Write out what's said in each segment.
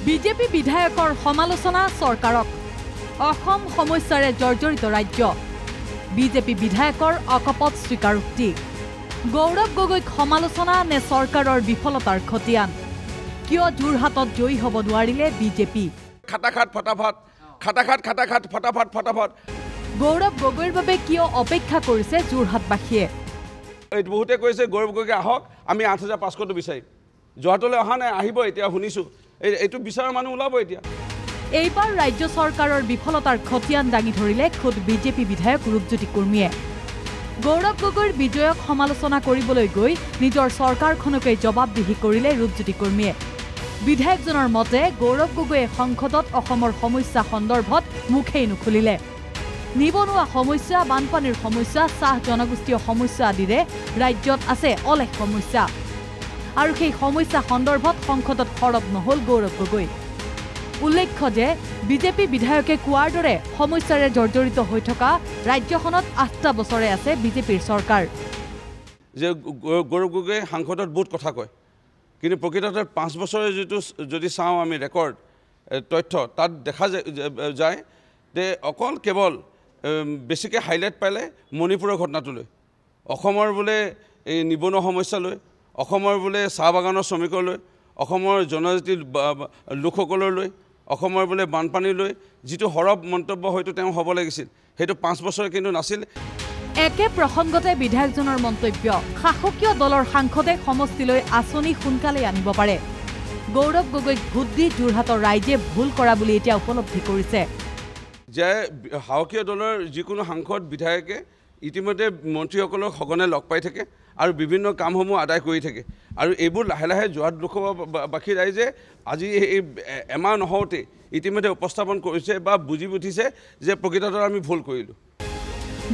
BJP বিধায়কৰ সমালোচনা চৰকাৰক অসম সমস্যাৰে জৰ্জৰিত ৰাজ্য বিজেপি বিধায়কৰ অকপট স্বীকাৰোক্তি গৌৰৱ গগৈক সমালোচনা নে চৰকাৰৰ বিফলতাৰ খতিয়ান কিয় যোৰহাটত জয়ী হ'ব নোৱাৰিলে বিজেপি খাটাখাট ফটাফট গৌৰৱ গগৈৰ বাবে কিয় অপেক্ষা কৰিছে যোৰহাটবাসীয়ে এই বহুতে কৈছে গৌৰৱ গগৈ আহক আমি 8500টো বিচাৰিম যোৰহাটলৈ অহা নাই আহিব এতিয়া শুনিছোঁ এইটো বিচাৰৰ মানুহ ওলাব এতিয়া এইবাৰ ৰাজ্য চৰকাৰৰ বিফলতাৰ খতিয়ান দাঙি ধৰিলে খুদ বিজেপি বিধায়ক ৰূপজ্যোতি কুৰ্মীয়ে গৌৰৱ গগৈৰ বিজয়ক সমালোচনা কৰিবলৈ গৈ নিজৰ চৰকাৰখনকে জবাবদিহি কৰিলে ৰূপজ্যোতি কুৰ্মীয়ে বিধায়কজনৰ মতে গৌৰৱ গগৈয়ে সংসদত অসমৰ সমস্যা সন্দৰ্ভত মুখেই নুখুলিলে নিবনুৱা সমস্যা বানপানীৰ সমস্যা চাহ জনগোষ্ঠীয় সমস্যা আদিৰে ৰাজ্যত আছে অলেখ সমস্যা আৰু সেই সমস্যা সন্দৰ্ভত সংসদত সৰব নহল গৌৰৱ গগৈ উল্লেখ্য যে বিজেপি বিধায়কে কোৱাৰ দৰে সমস্যাৰে জৰ্জৰিত হৈ থকা ৰাজ্যখনত 8টা বছৰে আছে বিজেপিৰ চৰকাৰ যে গৌৰৱ গগৈ সাংসদত বহুত কথা কয় কিন্তু প্ৰকৃততে 5 বছৰে যদি চাওঁ আমি ৰেকৰ্ড তথ্য তাত দেখা যায় যে অকল কেৱল বেছিকৈ হাইলাইট পালে মণিপুৰৰ ঘটনাটোলৈ অসমৰ বোলে এই নিবনুৱা সমস্যালৈ অসমৰ বোলে চাহ বাগানৰ শ্ৰমিকলৈ অসমৰ জনজাতি লোকসকললৈ অসমৰ বোলে বানপানীলৈ যিটো হৰব মন্তব্য হয়তো তেওঁ হ'ব লাগিছিল সেইটো 5 বছৰ কিন্তু নাছিল একে প্ৰসংগতে বিধায়কজনৰ মন্তব্য শাসকীয় দলৰ সাংসদে সমষ্টিলৈ আঁচনি সোনকালে আনিব পাৰে গৌৰৱ গগৈক ভোট দি যোৰহাটৰ ৰাইজে ভুল কৰা বুলি এতিয়া উপলব্ধি কৰিছে যে শাসকীয় দলৰ যিকোনো সাংসদ বিধায়কে ইতিমধ্যে মন্ত্ৰীসকলক সঘনে লগ পাই থাকে আৰু বিভিন্ন কামসমূহ আদায় কৰি থাকে আৰু এইবোৰ লাহে লাহে যোৰহাট লোকসভাবাসী ৰাইজে আজি এই এমাহ নহওঁতে ইতিমধ্যে উপস্থাপন কৰিছে বা বুজি উঠিছে যে প্ৰকৃততে আমি ভুল কৰিলোঁ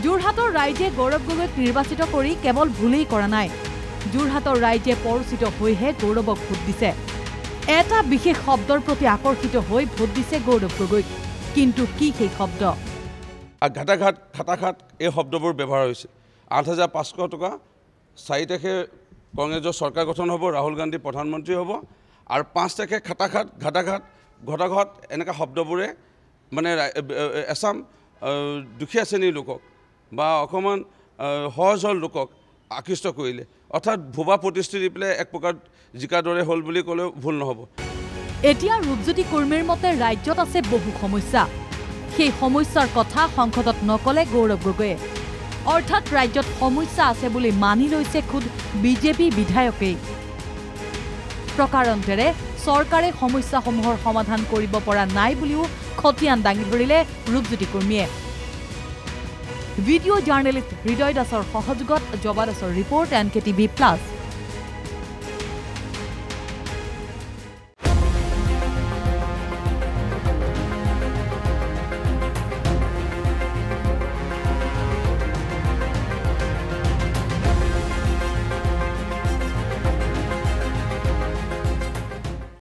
যোৰহাটৰ ৰাইজে গৌৰৱ গগৈক নিৰ্বাচিত কৰি কেৱল ভুলেই কৰা নাই যোৰহাটৰ ৰাইজে পৰিচিত হৈহে গৌৰৱক ভোট দিছে এটা বিশেষ শব্দৰ প্ৰতি আকৰ্ষিত হৈ ভোট দিছে গৌৰৱ গগৈক কিন্তু কি সেই শব্দ ঘাটাঘাট খাটাখাট এই শব্দবোৰ ব্যৱহাৰ হৈছে 8500 টকা 4 তাৰিখে কংগ্ৰেছৰ চৰকাৰ গঠন হ'ব ৰাহুল গান্ধী প্ৰধানমন্ত্ৰী হ'ব আৰু 5 তাৰিখে খাটাখাট ঘটাঘাট এনেকুৱা শব্দবোৰে মানে এছাম দুখীয়া শ্ৰেণীৰ লোকক বা অকণমান সহজ সৰল লোকক আকৃষ্ট কৰিলে অৰ্থাৎ ভুৱা প্ৰতিশ্ৰুতি দি পেলাই এক প্ৰকাৰ জিকাৰ দৰে হ'ল বুলি ক'লেও ভুল নহ'ব এতিয়া ৰূপজ্যোতি কুৰ্মীৰ মতে ৰাজ্যত আছে বহু সমস্যা সেই সমস্যাৰ কথা সংসদত নকলে গৌৰৱ গগৈয়ে অৰ্থাৎ ৰাজ্যত সমস্যা আছে বুলি মানি লৈছে খুদ বিজেপি বিধায়কেই প্ৰকাৰান্তৰে চৰকাৰে সমস্যাসমূহৰ সমাধান কৰিব পৰা নাই বুলিও খতিয়ান দাঙি ধৰিলে ৰূপজ্যোতি কুৰ্মীয়ে ভিডিঅ' জাৰ্নেলিষ্ট হৃদয় দাসৰ সহযোগত জবা দাসৰ ৰিপৰ্ট NKTV+